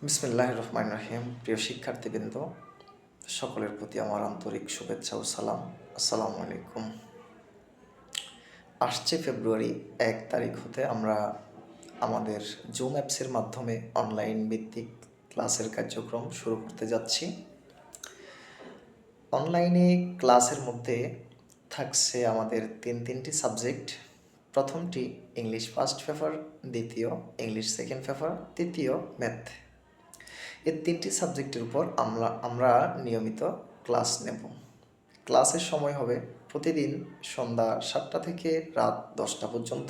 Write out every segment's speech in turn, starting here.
বিসমিল্লাহির রহমানির রহিম। প্রিয় শিক্ষার্থীবৃন্দ, সকলের প্রতি আমার আন্তরিক শুভেচ্ছা ও সালাম। আসসালামু আলাইকুম। আসছে ফেব্রুয়ারি 1 তারিখ হতে আমরা আমাদের জুম অ্যাপসের মাধ্যমে অনলাইন ভিত্তিক ক্লাসের কার্যক্রম শুরু করতে যাচ্ছি। অনলাইনে ক্লাসের মধ্যে থাকছে আমাদের তিনটি সাবজেক্ট। প্রথমটি ইংলিশ ফার্স্ট পেপার, দ্বিতীয় ইংলিশ সেকেন্ড পেপার, তৃতীয় ম্যাথ। এই তিনটি সাবজেক্টের উপর আমরা নিয়মিত ক্লাস নেব। ক্লাসের সময় হবে প্রতিদিন সন্ধ্যা 7টা থেকে রাত 10টা পর্যন্ত।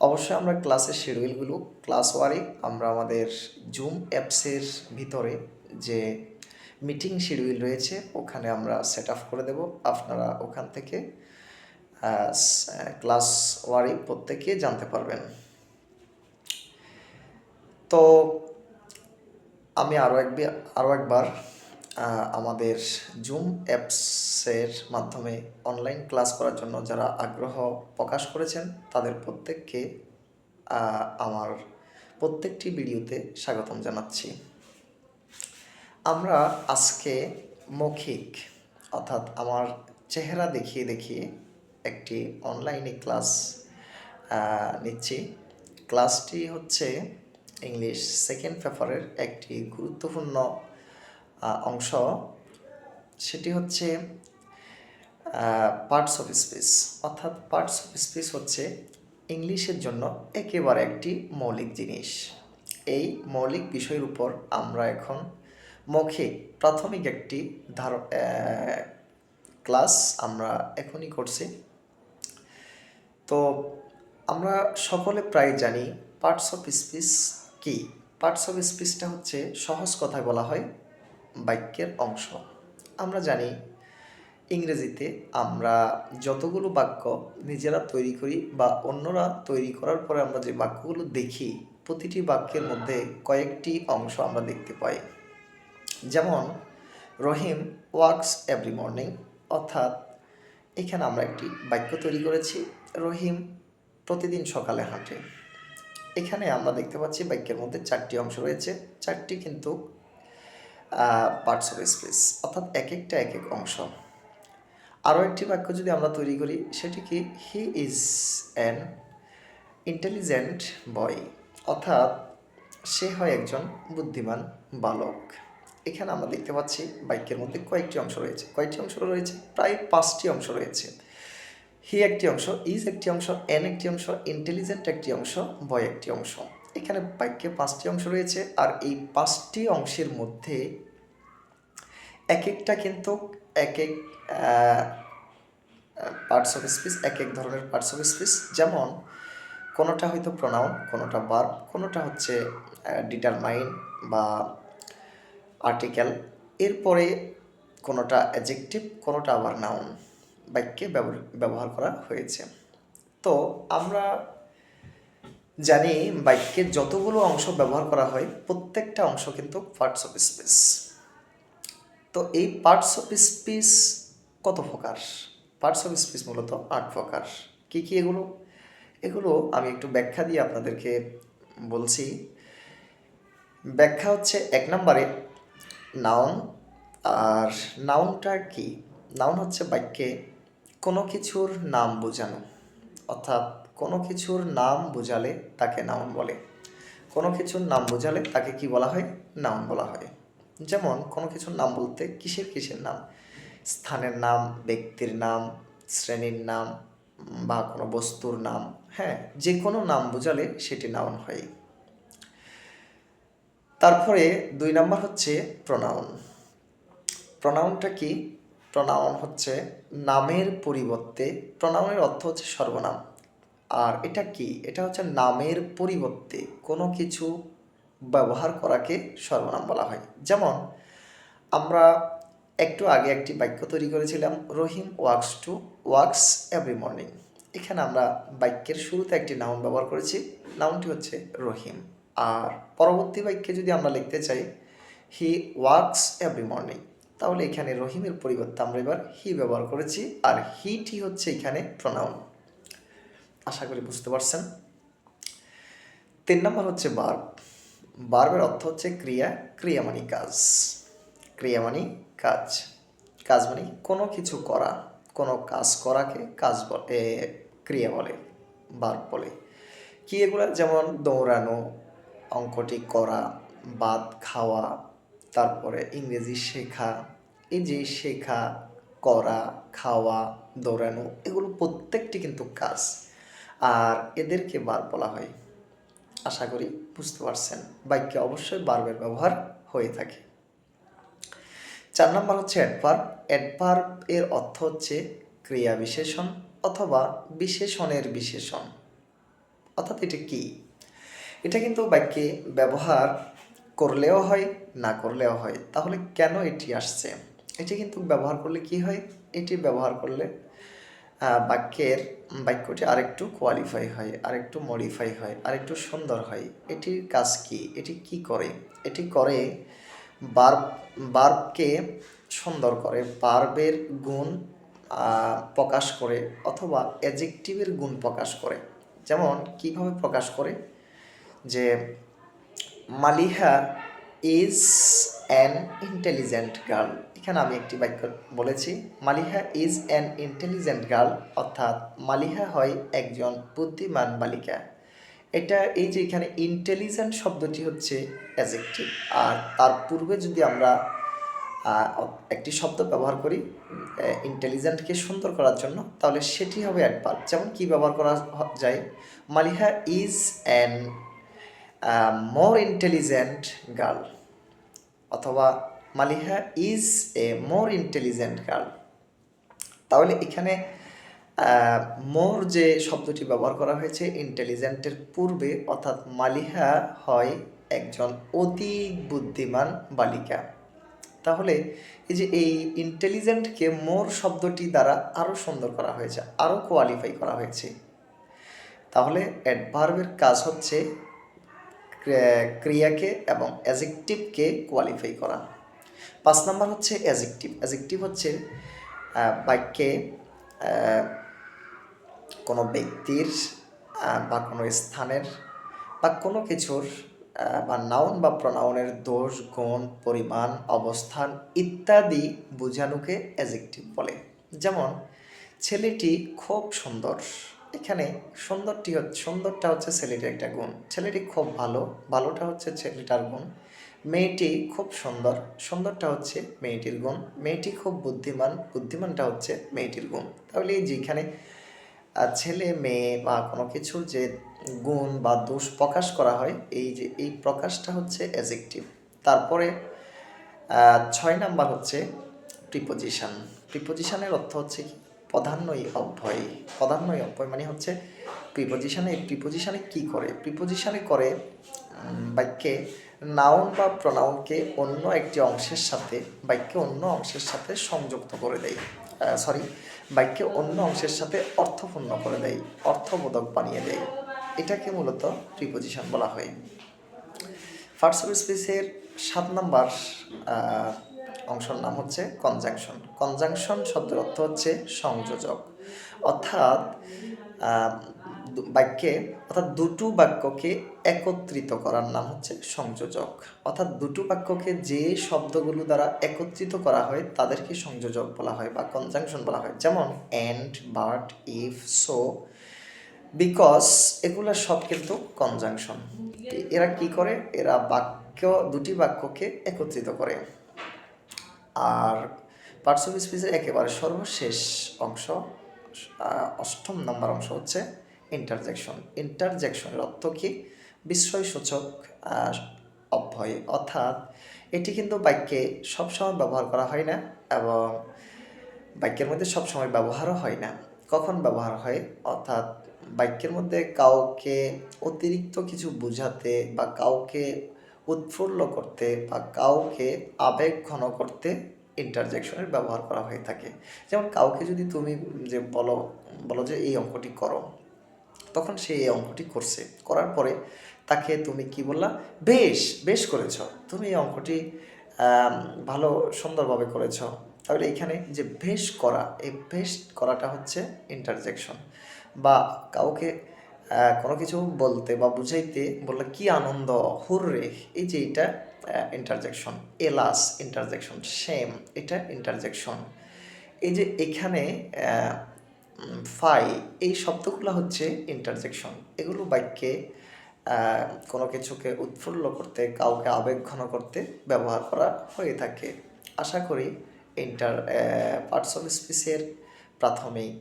অবশ্যই আমরা ক্লাসের শিডিউলগুলো ক্লাস ওয়ারি আমরা আমাদের জুম অ্যাপসের ভিতরে যে মিটিং শিডিউল রয়েছে ওখানে আমরা সেট আপ করে দেব। আপনারা ওখান থেকে ক্লাস ওয়ারি প্রত্যেকে জানতে পারবেন। তো আমি আরও একবার আমাদের জুম অ্যাপসের মাধ্যমে অনলাইন ক্লাস করার জন্য যারা আগ্রহ প্রকাশ করেছেন তাদের প্রত্যেককে আমার প্রত্যেকটি ভিডিওতে স্বাগতম জানাচ্ছি। আমরা আজকে মৌখিক অর্থাৎ আমার চেহারা দেখিয়ে দেখিয়ে একটি অনলাইনে ক্লাস নিচ্ছি। ক্লাসটি হচ্ছে ইংলিশ সেকেন্ড পেপারের একটি গুরুত্বপূর্ণ অংশ, সেটি হচ্ছে পার্টস অফ স্পিচ। অর্থাৎ পার্টস অফ স্পিচ হচ্ছে ইংলিশের জন্য একেবারে একটি মৌলিক জিনিস। এই মৌলিক বিষয়ের উপর আমরা এখন মৌখিক প্রাথমিক একটি ক্লাস আমরা এখনই করছি। তো আমরা সকলে প্রায় জানি পার্টস অফ স্পিচ কি। পার্টস অফ স্পিচটা হচ্ছে সহজ কথায় বলা হয় বাক্যের অংশ। আমরা জানি ইংরেজিতে আমরা যতগুলো বাক্য নিজেরা তৈরি করি বা অন্যরা তৈরি করার পরে আমরা যে বাক্যগুলো দেখি প্রতিটি বাক্যের মধ্যে কয়েকটি অংশ আমরা দেখতে পাই। যেমন রহিম ওয়ার্কস এভরি মর্নিং, অর্থাৎ এখানে আমরা একটি বাক্য তৈরি করেছি, রহিম প্রতিদিন সকালে হাঁটে। এখানে আমরা দেখতে পাচ্ছি বাক্যের মধ্যে 4টি অংশ রয়েছে, 4টি কিন্তু পার্টস অফ স্পিচ, অর্থাৎ এক একটা এক এক অংশ। আরও একটি বাক্য যদি আমরা তৈরি করি সেটি কি, হি ইজ অ্যান ইন্টেলিজেন্ট বয়, অর্থাৎ সে হয় একজন বুদ্ধিমান বালক। এখানে আমরা দেখতে পাচ্ছি বাক্যের মধ্যে কয়েকটি অংশ রয়েছে। কয়েকটি অংশ রয়েছে? প্রায় 5টি অংশ রয়েছে। হি একটি অংশ, ইজ একটি অংশ, অ্যান একটি অংশ, ইন্টেলিজেন্ট একটি অংশ, বয় একটি অংশ। এখানে বাক্যে 5টি অংশ রয়েছে। আর এই 5টি অংশের মধ্যে এক একটা কিন্তু এক এক পার্টস অফ স্পিচ, এক এক ধরনের পার্টস অফ স্পিচ। যেমন কোনোটা হয়তো প্রোনাউন, কোনোটা ভার্ব, কোনোটা হচ্ছে ডিটারমাইন বা আর্টিকেল, এরপরে কোনোটা অ্যাডজেক্টিভ, কোনোটা আবার নাউন বাক্যে ব্যবহার করা হয়েছে। তো আমরা জানি বাক্যের যতগুলো অংশ ব্যবহার করা হয় প্রত্যেকটা অংশ কিন্তু পার্টস অফ স্পিচ। তো এই পার্টস অফ স্পিচ কত প্রকার? পার্টস অফ স্পিচ মূলত 8 প্রকার। কী কী এগুলো? এগুলো আমি একটু ব্যাখ্যা দিয়ে আপনাদেরকে বলছি। ব্যাখ্যা হচ্ছে 1 নম্বরে নাউন। আর নাউনটা কি? নাউন হচ্ছে বাক্যে কোনো কিছুর নাম বোঝানো, অর্থাৎ কোনো কিছুর নাম বোঝালে তাকে নাউন বলে। কোনো কিছুর নাম বোঝালে তাকে কি বলা হয়? নাউন বলা হয়। যেমন কোনো কিছুর নাম বলতে কিসের নাম? স্থানের নাম, ব্যক্তির নাম, শ্রেণীর নাম বা কোনো বস্তুর নাম, হ্যাঁ, যে কোনো নাম বোঝালে সেটি নাউন হয়। তারপরে 2 নম্বর হচ্ছে প্রোনাউন। প্রোনাউনটা কি? প্রোনাউন হচ্ছে নামের পরিবর্তে, প্রোনাউনের অর্থ হচ্ছে সর্বনাম। আর এটা কি? এটা হচ্ছে নামের পরিবর্তে কোনো কিছু ব্যবহার করাকে সর্বনাম বলা হয়। যেমন আমরা একটু আগে একটি বাক্য তৈরি করেছিলাম, রহিম ওয়ার্কস এভরি মর্নিং। এখানে আমরা বাক্যের শুরুতে একটি নাউন ব্যবহার করেছি, নাউনটি হচ্ছে রহিম। আর পরবর্তী বাক্যে যদি আমরা লিখতে চাই হি ওয়ার্কস এভরি মর্নিং, তাহলে এখানে রহিমের পরিবর্তে আমরা এবার হি ব্যবহার করেছি, আর হিটি হচ্ছে এখানে প্রোনাউন। আশা করি বুঝতে পারছেন। 3 নম্বর হচ্ছে ভার্ব। ভার্বের অর্থ হচ্ছে ক্রিয়া, ক্রিয়া মানে কাজ, ক্রিয়া মানে কাজ, কাজ মানে কোনো কিছু করা, কোনো কাজ করাকে কাজ বলে, ক্রিয়া বলে, ভার্ব বলে। কি এগুলো? যেমন দৌড়ানো, অঙ্কটি করা, ভাত খাওয়া, তারপরে ইংরেজি শেখা। এই যে শেখা, করা, খাওয়া, দৌড়ানো, এগুলো প্রত্যেকটি কিন্তু কাজ, আর এদেরকে ভার্ব বলা হয়। আশা করি বুঝতে পারছেন, বাক্যে অবশ্যই ভার্বের ব্যবহার হয়ে থাকে। 4 নম্বর হচ্ছে অ্যাডভার্ব। অ্যাডভার্ব এর অর্থ হচ্ছে ক্রিয়া বিশেষণ অথবা বিশেষণের বিশেষণ। অর্থাৎ এটা কি? এটা কিন্তু বাক্যে ব্যবহার করলেও হয়, না করলেও হয়। তাহলে কেন এটি আসছে? এটি কিন্তু ব্যবহার করলে কি হয়? এটি ব্যবহার করলে বাক্যটি আরেকটু কোয়ালিফাই হয়, আরেকটু মডিফাই হয়, আরেকটু সুন্দর হয়। এটির কাজ কি? এটি কি করে? এটি করে বার্বকে সুন্দর করে, বার্বের গুণ প্রকাশ করে, অথবা অ্যাডজেক্টিভের গুণ প্রকাশ করে। যেমন কিভাবে প্রকাশ করে? যে Maliha is an intelligent girl. এখানে আমি একটি বাক্য বলেছি, Maliha is an intelligent girl, অর্থাৎ মালিহা হয় একজন বুদ্ধিমান বালিকা। এই যে এখানে ইন্টেলিজেন্ট শব্দটি হচ্ছে অ্যাডজেক্টিভ, আর তার পূর্বে যদি আমরা একটি শব্দ ব্যবহার করি ইন্টেলিজেন্টকে সুন্দর করার জন্য, তাহলে সেটি হবে অ্যাডভার্ব। যেমন কি ব্যবহার করা যায়? Maliha is an more intelligent girl, অথবা Maliha is a more intelligent girl. তাহলে এখানে মোর যে শব্দটি ব্যবহার করা হয়েছে ইন্টেলিজেন্টের পূর্বে, অর্থাৎ মালিহা হয় একজন অধিক বুদ্ধিমান বালিকা। তাহলে এই যে এই ইন্টেলিজেন্টকে মোর শব্দটি দ্বারা আরও সুন্দর করা হয়েছে, আরও কোয়ালিফাই করা হয়েছে। তাহলে অ্যাডভার্বের কাজ হচ্ছে ক্রিয়াকে এবং অ্যাডজেক্টিভকে কোয়ালিফাই করা। 5 নম্বর হচ্ছে অ্যাডজেক্টিভ। অ্যাডজেক্টিভ হচ্ছে বাক্যে কোনো ব্যক্তির বা কোনো স্থানের বা কোনো কিছুর বা নাউন বা প্রনাউনের দোষ, গুণ, পরিমাণ, অবস্থান ইত্যাদি বোঝানোকে অ্যাডজেক্টিভ বলে। যেমন ছেলেটি খুব সুন্দর। এখানে সুন্দরটা হচ্ছে ছেলেটির একটা গুণ, ছেলেটি খুব ভালো, ভালোটা হচ্ছে ছেলেটার গুণ। মেয়েটি খুব সুন্দর, সুন্দরটা হচ্ছে মেয়েটির গুণ। মেয়েটি খুব বুদ্ধিমান, বুদ্ধিমানটা হচ্ছে মেয়েটির গুণ। তাহলে যেখানে ছেলে মেয়ে বা কোনো কিছুর যে গুণ বা দোষ প্রকাশ করা হয়, এই প্রকাশটা হচ্ছে অ্যাডজেক্টিভ। তারপরে 6 নাম্বার হচ্ছে প্রিপোজিশন। প্রিপোজিশনের অর্থ হচ্ছে কি? প্রাধান্যই অব্যয়। প্রাধান্যই অব্যয় মানে হচ্ছে প্রিপোজিশনে কি করে? প্রিপোজিশনে করে বাক্যে নাউন বা প্রনাউনকে অন্য একটি অংশের সাথে, সংযুক্ত করে দেয়। বাক্যে অন্য অংশের সাথে অর্থপূর্ণ করে দেয়, অর্থবোধক বানিয়ে দেয়। এটাকে মূলত প্রিপোজিশন বলা হয়। পার্টস অফ স্পিচের 7 নাম্বার অংশের নাম হচ্ছে কনজাংশন। কনজাংশন শব্দের অর্থ হচ্ছে সংযোজক, অর্থাৎ দুটো বাক্যকে একত্রিত করার নাম হচ্ছে সংযোজক। অর্থাৎ দুটো বাক্যকে যে শব্দগুলো দ্বারা একত্রিত করা হয় তাদেরকে সংযোজক বলা হয় বা কনজাংশন বলা হয়। যেমন and, but, if, so, because, এগুলো সব কিন্তু কনজাংশন। এরা কি করে? এরা দুটি বাক্যকে একত্রিত করে। আর পার্টস অফ স্পিচের একেবারে সর্বশেষ অংশ, 8 নম্বর অংশ হচ্ছে ইন্টারজেকশন। ইন্টারজেকশনের অর্থ কি? বিস্ময়সূচক অব্যয়, অর্থাৎ এটি কিন্তু বাক্যে সবসময় ব্যবহার করা হয় না এবং বাক্যের মধ্যে সবসময় ব্যবহারও হয় না। কখন ব্যবহার হয়? অর্থাৎ বাক্যের মধ্যে কাউকে অতিরিক্ত কিছু বোঝাতে বা কাউকে উৎফুল্ল করতে বা কাউকে আবেগ ঘন করতে ইন্টারজেকশনের ব্যবহার করা হয়ে থাকে। যেমন কাউকে যদি তুমি যে বলো যে এই অঙ্কটি করো, তখন সে এই অঙ্কটি করছে, করার পরে তাকে তুমি কি বললা? বেশ, বেশ করেছ, তুমি এই অঙ্কটি ভালো সুন্দরভাবে করেছ। তাহলে এখানে যে বেশ করা, এই বেশ করাটা হচ্ছে ইন্টারজেকশন। বা কাউকে কোনো কিছু বলতে বা বুঝাইতে বললে কি আনন্দ, হুররে, এই যে এটা ইন্টারজেকশন। এলাস ইন্টারজেকশন, সেম এটা ইন্টারজেকশন। এই যে এখানে ফাই, এই শব্দগুলো হচ্ছে ইন্টারজেকশন। এগুলো বাক্যে কোনো কিছুকে উৎফুল্ল করতে, কাউকে আবেগঘন করতে ব্যবহার করা হয়ে থাকে। আশা করি পার্টস অফ স্পিচের প্রাথমিক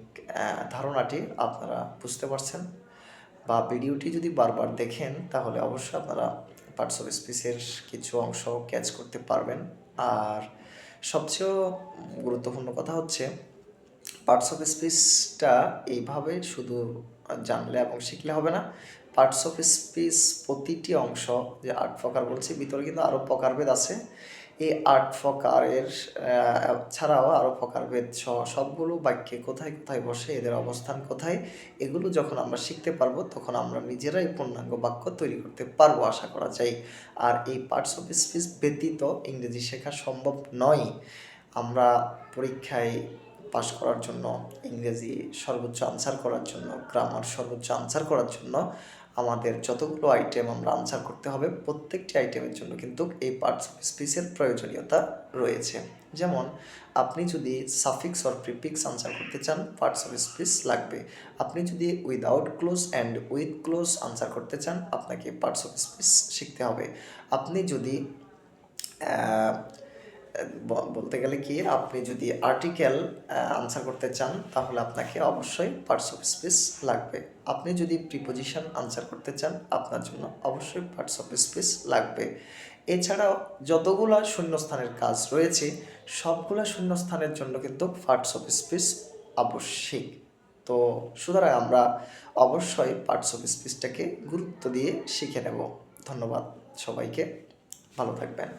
ধারণাটি আপনারা বুঝতে পারছেন, বা ভিডিওটি যদি বারবার দেখেন তাহলে অবশ্যই আপনারা পার্টস অফ স্পিচের কিছু অংশ ক্যাচ করতে পারবেন। আর সবচেয়ে গুরুত্বপূর্ণ কথা হচ্ছে, পার্টস অফ স্পিচটা এইভাবে শুধু জানলে এবং শিখলে হবে না। পার্টস অফ স্পিচ প্রতিটি অংশ, যে 8 প্রকার বলছি, ভিতরে কিন্তু আরও প্রকারভেদ আছে। এই 8 প্রকারের ছাড়াও আরও প্রকারভেদ সহ সবগুলো বাক্যে কোথায় কোথায় বসে, এদের অবস্থান কোথায়, এগুলো যখন আমরা শিখতে পারবো তখন আমরা নিজেরাই পূর্ণাঙ্গ বাক্য তৈরি করতে পারবো আশা করা যায়। আর এই পার্টস অফ স্পিচ ব্যতীত ইংরেজি শেখা সম্ভব নয়। আমরা পরীক্ষায় পাশ করার জন্য, ইংরেজি সর্বোচ্চ আনসার করার জন্য, গ্রামার সর্বোচ্চ আনসার করার জন্য আমাদের যতগুলো আইটেম আমরা আনসার করতে হবে, প্রত্যেকটি আইটেমের জন্য কিন্তু এই পার্টস অফ স্পিচের প্রয়োজনীয়তা রয়েছে। যেমন আপনি যদি সাফিক্স অর প্রিফিক্স আনসার করতে চান, পার্টস অফ স্পিচ লাগবে। আপনি যদি without close and with close answer করতে চান, আপনাকে পার্টস অফ স্পিচ শিখতে হবে। আপনি যদি বলতে গেলে কি, আপনি যদি আর্টিকেল আনসার করতে চান তাহলে আপনাকে অবশ্যই পার্টস অফ স্পিচ লাগবে। আপনি যদি প্রিপোজিশন আনসার করতে চান, আপনার জন্য অবশ্যই পার্টস অফ স্পিচ লাগবে। এছাড়াও যতগুলো শূন্যস্থানের কাজ রয়েছে সবগুলো শূন্যস্থানের জন্য কিন্তু পার্টস অফ স্পিচ আবশ্যিক। তো সুতরাং আমরা অবশ্যই পার্টস অফ স্পিচটাকে গুরুত্ব দিয়ে শিখে নেব। ধন্যবাদ সবাইকে, ভালো থাকবেন।